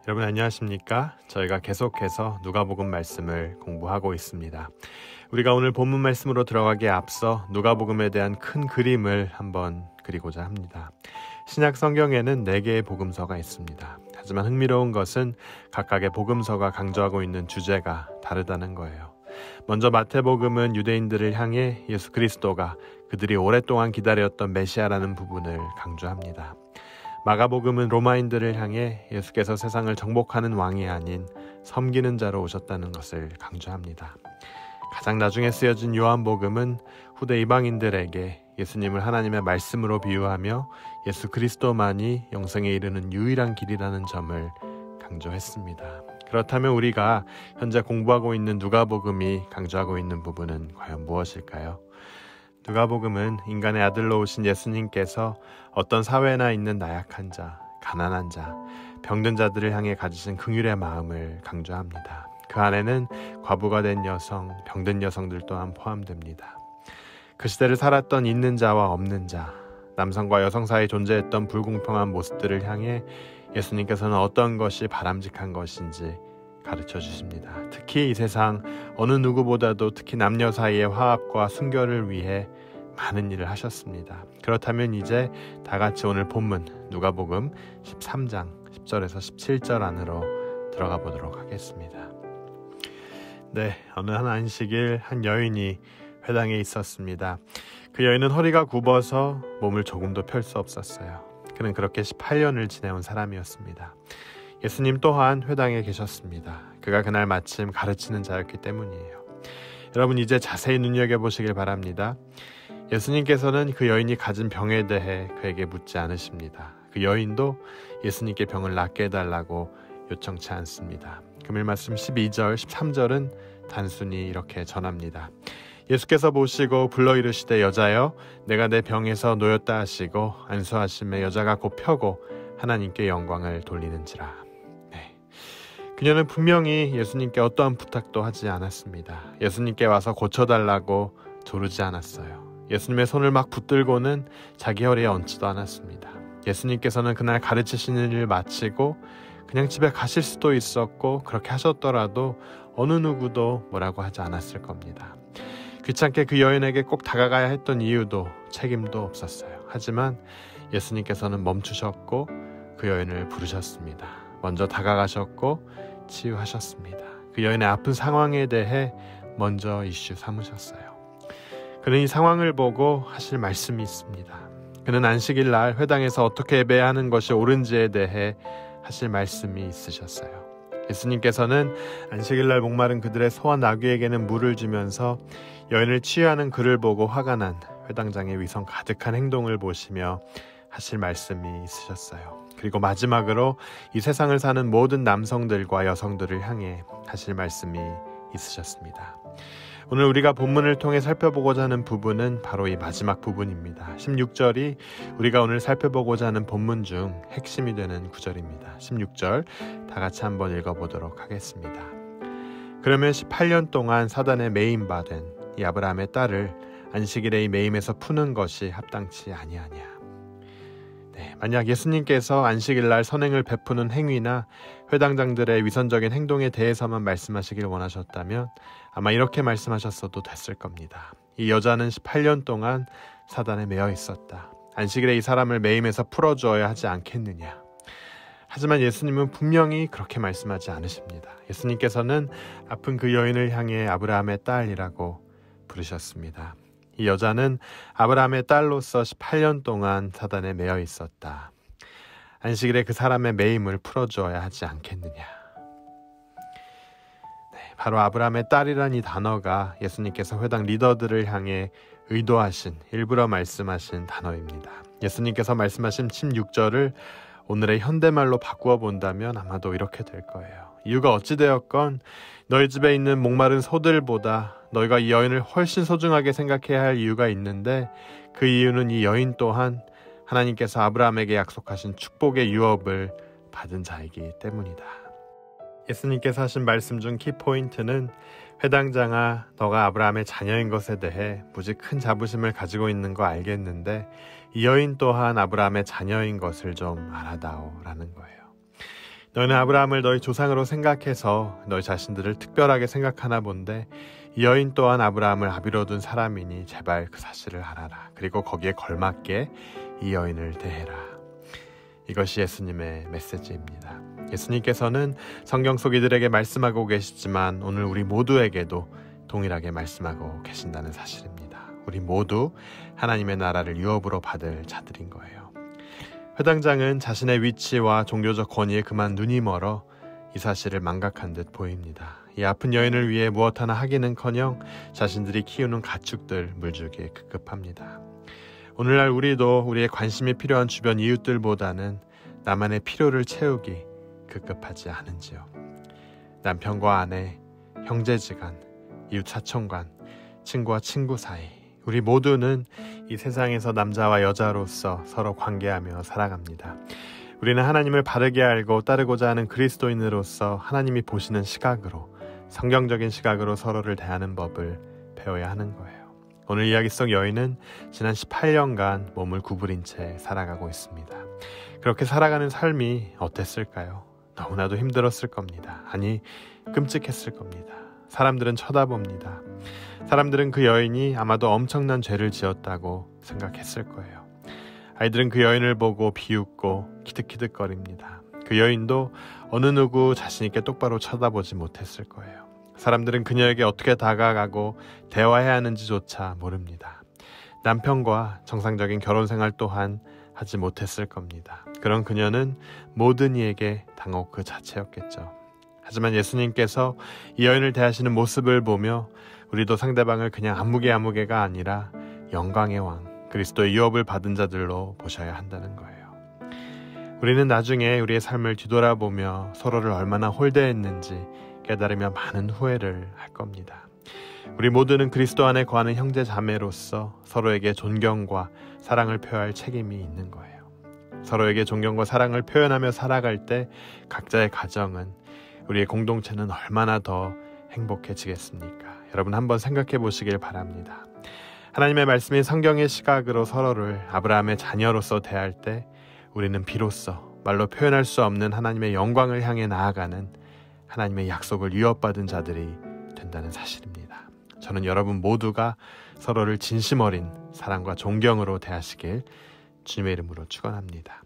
여러분 안녕하십니까? 저희가 계속해서 누가복음 말씀을 공부하고 있습니다. 우리가 오늘 본문 말씀으로 들어가기에 앞서 누가복음에 대한 큰 그림을 한번 그리고자 합니다. 신약 성경에는 4개의 복음서가 있습니다. 하지만 흥미로운 것은 각각의 복음서가 강조하고 있는 주제가 다르다는 거예요. 먼저 마태복음은 유대인들을 향해 예수 그리스도가 그들이 오랫동안 기다렸던 메시아라는 부분을 강조합니다. 마가복음은 로마인들을 향해 예수께서 세상을 정복하는 왕이 아닌 섬기는 자로 오셨다는 것을 강조합니다. 가장 나중에 쓰여진 요한복음은 후대 이방인들에게 예수님을 하나님의 말씀으로 비유하며 예수 그리스도만이 영생에 이르는 유일한 길이라는 점을 강조했습니다. 그렇다면 우리가 현재 공부하고 있는 누가복음이 강조하고 있는 부분은 과연 무엇일까요? 누가복음은 인간의 아들로 오신 예수님께서 어떤 사회나 있는 나약한 자, 가난한 자, 병든 자들을 향해 가지신 긍휼의 마음을 강조합니다. 그 안에는 과부가 된 여성, 병든 여성들 또한 포함됩니다. 그 시대를 살았던 있는 자와 없는 자, 남성과 여성 사이에 존재했던 불공평한 모습들을 향해 예수님께서는 어떤 것이 바람직한 것인지 가르쳐 주십니다. 특히 이 세상 어느 누구보다도 특히 남녀 사이의 화합과 순결을 위해 많은 일을 하셨습니다. 그렇다면 이제 다 같이 오늘 본문 누가복음 13장 10절에서 17절 안으로 들어가 보도록 하겠습니다. 네, 어느 한 안식일 한 여인이 회당에 있었습니다. 그 여인은 허리가 굽어서 몸을 조금도 펼 수 없었어요. 그는 그렇게 18년을 지내온 사람이었습니다. 예수님 또한 회당에 계셨습니다. 그가 그날 마침 가르치는 자였기 때문이에요. 여러분 이제 자세히 눈여겨보시길 바랍니다. 예수님께서는 그 여인이 가진 병에 대해 그에게 묻지 않으십니다. 그 여인도 예수님께 병을 낫게 해달라고 요청치 않습니다. 금일 말씀 12절, 13절은 단순히 이렇게 전합니다. 예수께서 보시고 불러 이르시되 여자여 내가 내 병에서 놓였다 하시고 안수하심에 여자가 곧 펴고 하나님께 영광을 돌리는지라. 그녀는 분명히 예수님께 어떠한 부탁도 하지 않았습니다. 예수님께 와서 고쳐달라고 조르지 않았어요. 예수님의 손을 막 붙들고는 자기 허리에 얹지도 않았습니다. 예수님께서는 그날 가르치시는 일을 마치고 그냥 집에 가실 수도 있었고 그렇게 하셨더라도 어느 누구도 뭐라고 하지 않았을 겁니다. 귀찮게 그 여인에게 꼭 다가가야 했던 이유도 책임도 없었어요. 하지만 예수님께서는 멈추셨고 그 여인을 부르셨습니다. 먼저 다가가셨고 치유하셨습니다. 그 여인의 아픈 상황에 대해 먼저 이슈 삼으셨어요. 그는 이 상황을 보고 하실 말씀이 있습니다. 그는 안식일 날 회당에서 어떻게 예배해야 하는 것이 옳은지에 대해 하실 말씀이 있으셨어요. 예수님께서는 안식일 날 목마른 그들의 소와 나귀에게는 물을 주면서 여인을 치유하는 그를 보고 화가 난 회당장의 위선 가득한 행동을 보시며 하실 말씀이 있으셨어요. 그리고 마지막으로 이 세상을 사는 모든 남성들과 여성들을 향해 하실 말씀이 있으셨습니다. 오늘 우리가 본문을 통해 살펴보고자 하는 부분은 바로 이 마지막 부분입니다. 16절이 우리가 오늘 살펴보고자 하는 본문 중 핵심이 되는 구절입니다. 16절 다 같이 한번 읽어보도록 하겠습니다. 그러면 18년 동안 사단에 매임받은 이 아브라함의 딸을 안식일에 이 매임에서 푸는 것이 합당치 아니하냐. 만약 예수님께서 안식일날 선행을 베푸는 행위나 회당장들의 위선적인 행동에 대해서만 말씀하시길 원하셨다면 아마 이렇게 말씀하셨어도 됐을 겁니다. 이 여자는 18년 동안 사단에 매여 있었다. 안식일에 이 사람을 매임에서 풀어주어야 하지 않겠느냐. 하지만 예수님은 분명히 그렇게 말씀하지 않으십니다. 예수님께서는 아픈 그 여인을 향해 아브라함의 딸이라고 부르셨습니다. 이 여자는 아브라함의 딸로서 18년 동안 사단에 매여 있었다. 안식일에 그 사람의 매임을 풀어주어야 하지 않겠느냐. 바로 아브라함의 딸이란 이 단어가 예수님께서 회당 리더들을 향해 의도하신, 일부러 말씀하신 단어입니다. 예수님께서 말씀하신 16절을 오늘의 현대말로 바꾸어 본다면 아마도 이렇게 될 거예요. 이유가 어찌되었건 너희 집에 있는 목마른 소들보다 너희가 이 여인을 훨씬 소중하게 생각해야 할 이유가 있는데 그 이유는 이 여인 또한 하나님께서 아브라함에게 약속하신 축복의 유업을 받은 자이기 때문이다. 예수님께서 하신 말씀 중 키포인트는 회당장아 너가 아브라함의 자녀인 것에 대해 무지 큰 자부심을 가지고 있는 거 알겠는데 이 여인 또한 아브라함의 자녀인 것을 좀 알아다오 라는 거예요. 너희는 아브라함을 너희 조상으로 생각해서 너희 자신들을 특별하게 생각하나 본데 이 여인 또한 아브라함을 아비로 둔 사람이니 제발 그 사실을 알아라. 그리고 거기에 걸맞게 이 여인을 대해라. 이것이 예수님의 메시지입니다. 예수님께서는 성경 속 이들에게 말씀하고 계시지만 오늘 우리 모두에게도 동일하게 말씀하고 계신다는 사실입니다. 우리 모두 하나님의 나라를 유업으로 받을 자들인 거예요. 회당장은 자신의 위치와 종교적 권위에 그만 눈이 멀어 이 사실을 망각한 듯 보입니다. 이 아픈 여인을 위해 무엇 하나 하기는커녕 자신들이 키우는 가축들 물주기에 급급합니다. 오늘날 우리도 우리의 관심이 필요한 주변 이웃들보다는 나만의 필요를 채우기 급급하지 않은지요. 남편과 아내, 형제지간, 이웃 사촌간, 친구와 친구 사이, 우리 모두는 이 세상에서 남자와 여자로서 서로 관계하며 살아갑니다. 우리는 하나님을 바르게 알고 따르고자 하는 그리스도인으로서 하나님이 보시는 시각으로, 성경적인 시각으로 서로를 대하는 법을 배워야 하는 거예요. 오늘 이야기 속 여인은 지난 18년간 몸을 구부린 채 살아가고 있습니다. 그렇게 살아가는 삶이 어땠을까요? 너무나도 힘들었을 겁니다. 아니, 끔찍했을 겁니다. 사람들은 쳐다봅니다. 사람들은 그 여인이 아마도 엄청난 죄를 지었다고 생각했을 거예요. 아이들은 그 여인을 보고 비웃고 키득키득거립니다. 그 여인도 어느 누구 자신있게 똑바로 쳐다보지 못했을 거예요. 사람들은 그녀에게 어떻게 다가가고 대화해야 하는지조차 모릅니다. 남편과 정상적인 결혼생활 또한 하지 못했을 겁니다. 그런 그녀는 모든 이에게 당혹 그 자체였겠죠. 하지만 예수님께서 이 여인을 대하시는 모습을 보며 우리도 상대방을 그냥 아무개가 아니라 영광의 왕, 그리스도의 유업을 받은 자들로 보셔야 한다는 거예요. 우리는 나중에 우리의 삶을 뒤돌아보며 서로를 얼마나 홀대했는지 깨달으며 많은 후회를 할 겁니다. 우리 모두는 그리스도 안에 거하는 형제 자매로서 서로에게 존경과 사랑을 표할 책임이 있는 거예요. 서로에게 존경과 사랑을 표현하며 살아갈 때 각자의 가정은, 우리의 공동체는 얼마나 더 행복해지겠습니까? 여러분 한번 생각해 보시길 바랍니다. 하나님의 말씀이 성경의 시각으로 서로를 아브라함의 자녀로서 대할 때 우리는 비로소 말로 표현할 수 없는 하나님의 영광을 향해 나아가는 하나님의 약속을 유업받은 자들이 된다는 사실입니다. 저는 여러분 모두가 서로를 진심 어린 사랑과 존경으로 대하시길 주님의 이름으로 축원합니다.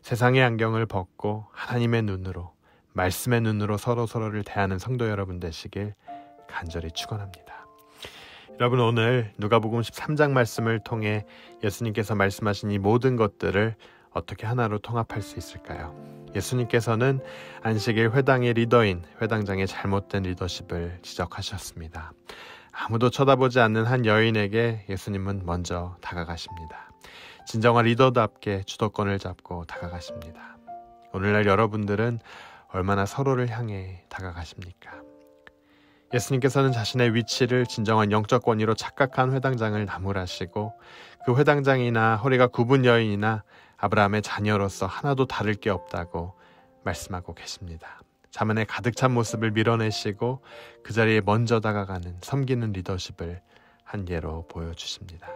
세상의 안경을 벗고 하나님의 눈으로, 말씀의 눈으로 서로를 대하는 성도 여러분 되시길 간절히 축원합니다. 여러분 오늘 누가복음 13장 말씀을 통해 예수님께서 말씀하신 이 모든 것들을 어떻게 하나로 통합할 수 있을까요? 예수님께서는 안식일 회당의 리더인 회당장의 잘못된 리더십을 지적하셨습니다. 아무도 쳐다보지 않는 한 여인에게 예수님은 먼저 다가가십니다. 진정한 리더답게 주도권을 잡고 다가가십니다. 오늘날 여러분들은 얼마나 서로를 향해 다가가십니까? 예수님께서는 자신의 위치를 진정한 영적 권위로 착각한 회당장을 나무라시고 그 회당장이나 허리가 굽은 여인이나 아브라함의 자녀로서 하나도 다를 게 없다고 말씀하고 계십니다. 자만의 가득 찬 모습을 밀어내시고 그 자리에 먼저 다가가는 섬기는 리더십을 한 예로 보여주십니다.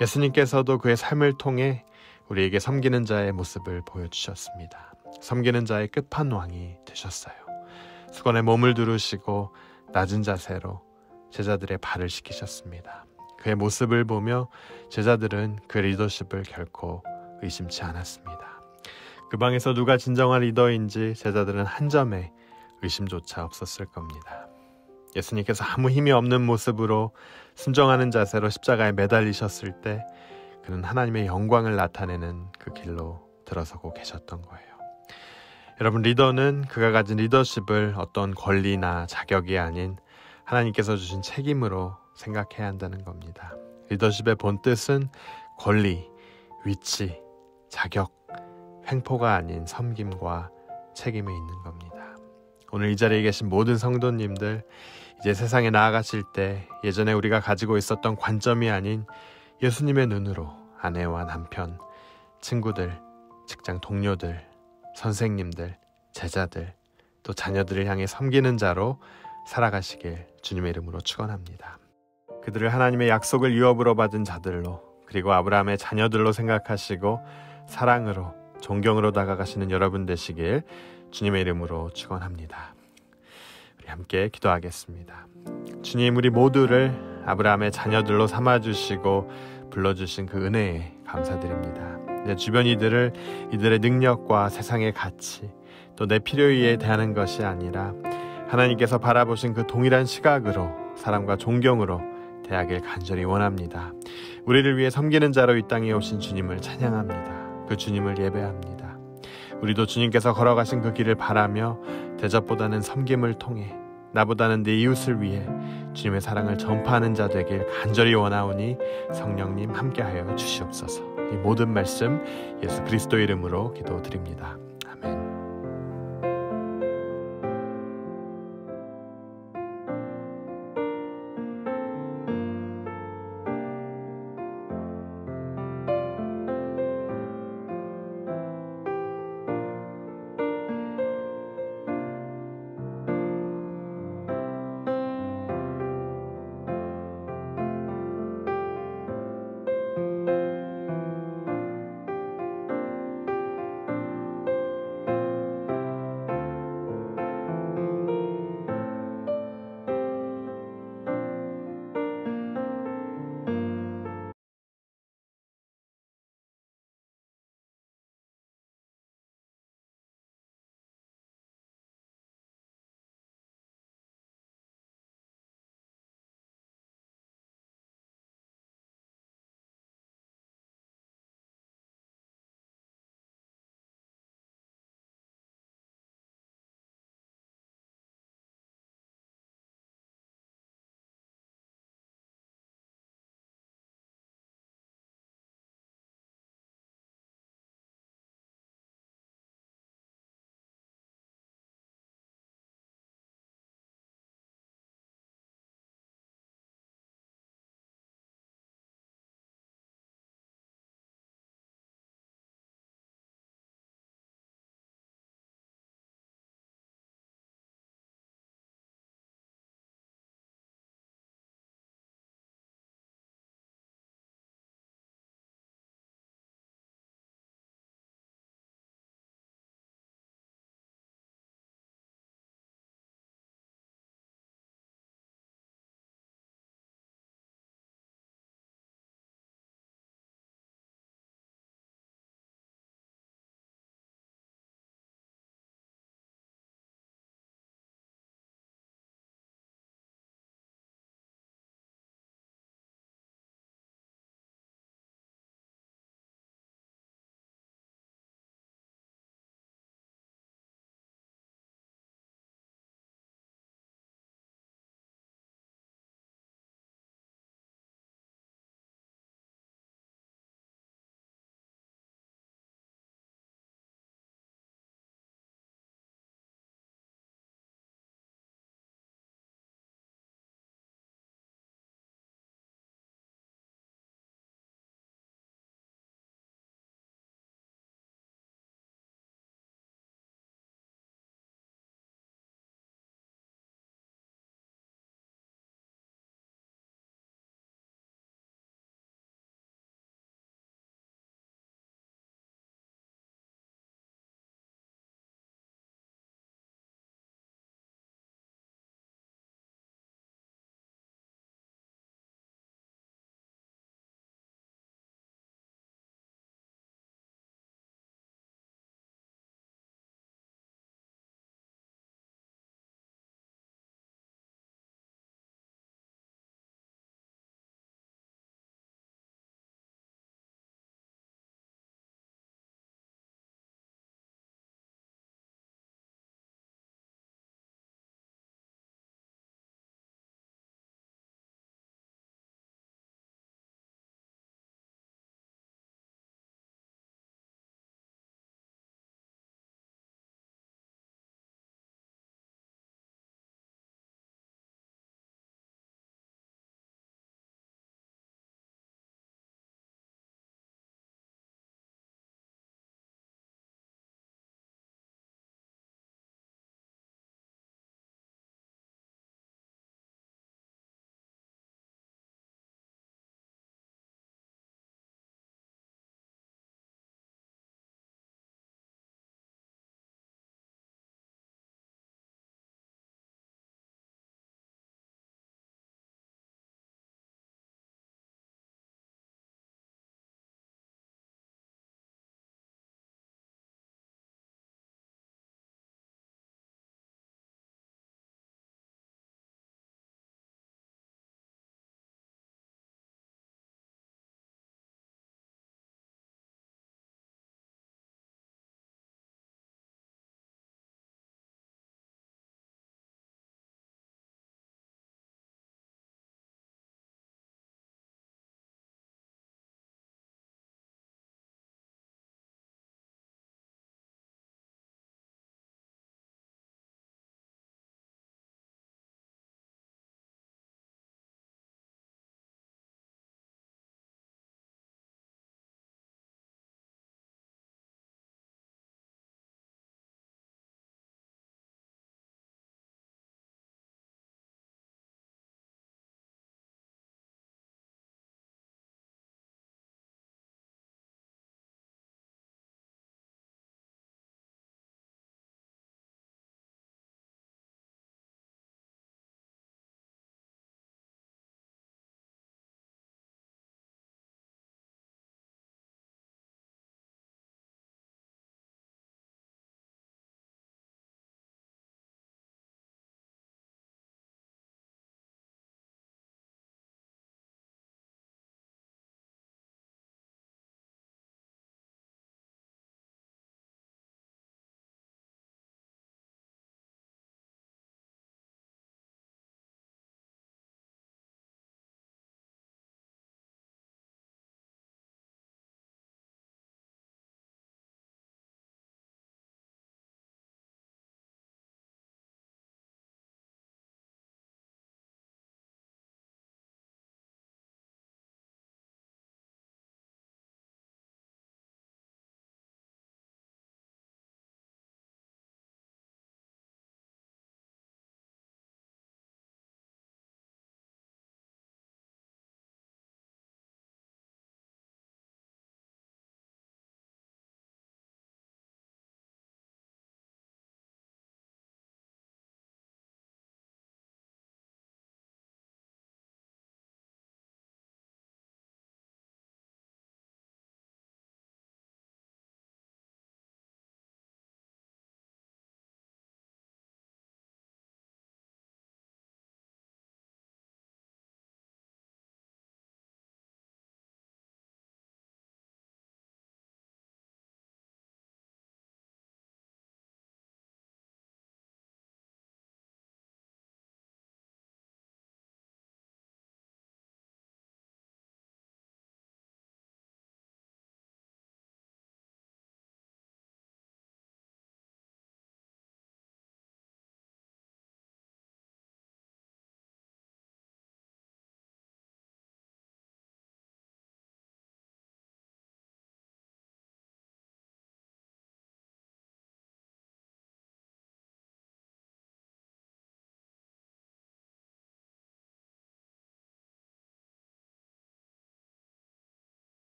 예수님께서도 그의 삶을 통해 우리에게 섬기는 자의 모습을 보여주셨습니다. 섬기는 자의 끝판왕이 되셨어요. 수건에 몸을 두르시고 낮은 자세로 제자들의 발을 씻기셨습니다. 그의 모습을 보며 제자들은 그 리더십을 결코 의심치 않았습니다. 그 방에서 누가 진정한 리더인지 제자들은 한 점의 의심조차 없었을 겁니다. 예수님께서 아무 힘이 없는 모습으로 순종하는 자세로 십자가에 매달리셨을 때 그는 하나님의 영광을 나타내는 그 길로 들어서고 계셨던 거예요. 여러분, 리더는 그가 가진 리더십을 어떤 권리나 자격이 아닌 하나님께서 주신 책임으로 생각해야 한다는 겁니다. 리더십의 본뜻은 권리, 위치, 자격, 횡포가 아닌 섬김과 책임에 있는 겁니다. 오늘 이 자리에 계신 모든 성도님들, 이제 세상에 나아가실 때 예전에 우리가 가지고 있었던 관점이 아닌 예수님의 눈으로 아내와 남편, 친구들, 직장 동료들, 선생님들, 제자들, 또 자녀들을 향해 섬기는 자로 살아가시길 주님의 이름으로 축원합니다. 그들을 하나님의 약속을 유업으로 받은 자들로, 그리고 아브라함의 자녀들로 생각하시고 사랑으로 존경으로 다가가시는 여러분 되시길 주님의 이름으로 축원합니다. 우리 함께 기도하겠습니다. 주님, 우리 모두를 아브라함의 자녀들로 삼아주시고 불러주신 그 은혜에 감사드립니다. 내 주변 이들을 이들의 능력과 세상의 가치 또 내 필요에 대하는 것이 아니라 하나님께서 바라보신 그 동일한 시각으로 사랑과 존경으로 대하길 간절히 원합니다. 우리를 위해 섬기는 자로 이 땅에 오신 주님을 찬양합니다. 그 주님을 예배합니다. 우리도 주님께서 걸어가신 그 길을 바라며 대접보다는 섬김을 통해 나보다는 내 이웃을 위해 주님의 사랑을 전파하는 자 되길 간절히 원하오니 성령님 함께하여 주시옵소서. 이 모든 말씀 예수 그리스도 이름으로 기도드립니다.